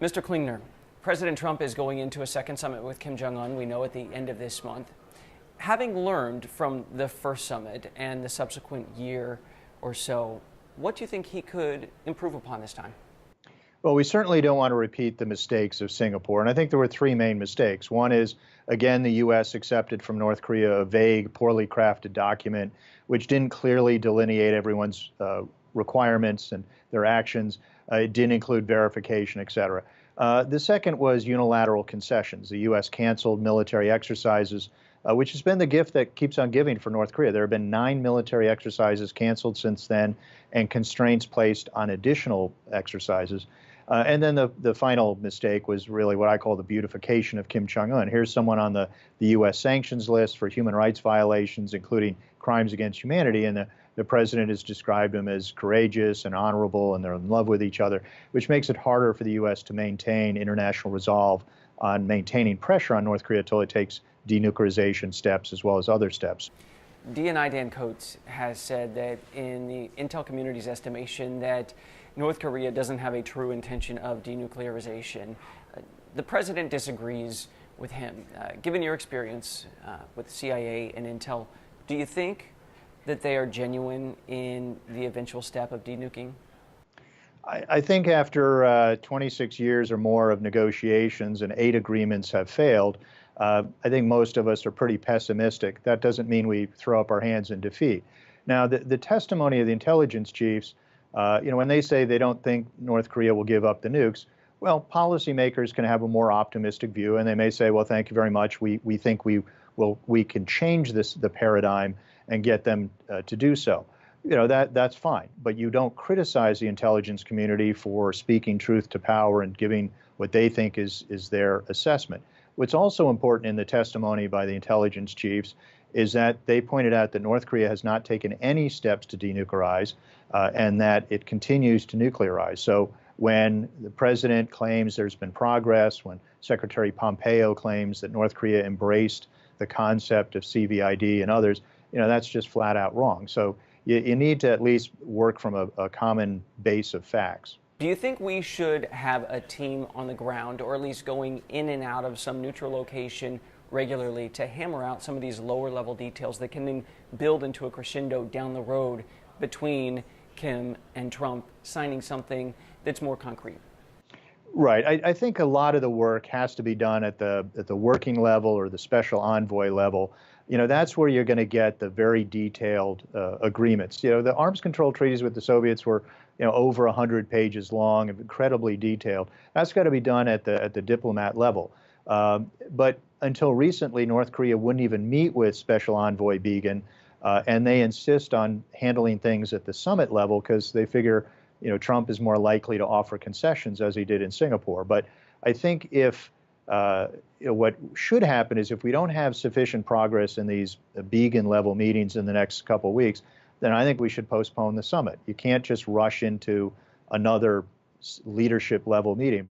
Mr. Klingner, President Trump is going into a second summit with Kim Jong-un, we know, at the end of this month. Having learned from the first summit and the subsequent year or so, what do you think he could improve upon this time? Well, we certainly don't want to repeat the mistakes of Singapore, and I think there were three main mistakes. One is, again, the U.S. accepted from North Korea a vague, poorly crafted document which didn't clearly delineate everyone's requirements and their actions. It didn't include verification, et cetera. The second was unilateral concessions. The U.S. canceled military exercises, which has been the gift that keeps on giving for North Korea. There have been 9 military exercises canceled since then and constraints placed on additional exercises. And then the final mistake was really what I call the beautification of Kim Jong-un. Here's someone on the U.S. sanctions list for human rights violations, including crimes against humanity, and the president has described him as courageous and honorable, and they're in love with each other, which makes it harder for the U.S. to maintain international resolve on maintaining pressure on North Korea until it takes denuclearization steps as well as other steps. DNI Dan Coates has said that in the intel community's estimation that North Korea doesn't have a true intention of denuclearization. The president disagrees with him. Given your experience with the CIA and intel, do you think that they are genuine in the eventual step of denuking? I think after 26 years or more of negotiations and 8 agreements have failed, I think most of us are pretty pessimistic. That doesn't mean we throw up our hands in defeat. Now, the testimony of the intelligence chiefs, when they say they don't think North Korea will give up the nukes, well, policymakers can have a more optimistic view, and they may say, well, thank you very much. We think we can change the paradigm and get them to do so. That's fine, but you don't criticize the intelligence community for speaking truth to power and giving what they think is their assessment. What's also important in the testimony by the intelligence chiefs is that they pointed out that North Korea has not taken any steps to denuclearize and that it continues to nuclearize. So when the president claims there's been progress, when Secretary Pompeo claims that North Korea embraced the concept of CVID and others, that's just flat out wrong. So you need to at least work from a common base of facts. Do you think we should have a team on the ground, or at least going in and out of some neutral location regularly, to hammer out some of these lower level details that can then build into a crescendo down the road between Kim and Trump signing something that's more concrete? Right. I think a lot of the work has to be done at the working level or the special envoy level. That's where you're going to get the very detailed agreements. The arms control treaties with the Soviets were over 100 pages long and incredibly detailed. That's got to be done at the diplomat level. But until recently, North Korea wouldn't even meet with Special Envoy Began, and they insist on handling things at the summit level because they figure Trump is more likely to offer concessions as he did in Singapore. But I think if what should happen is if we don't have sufficient progress in these Began level meetings in the next couple of weeks, then I think we should postpone the summit. You can't just rush into another leadership level meeting.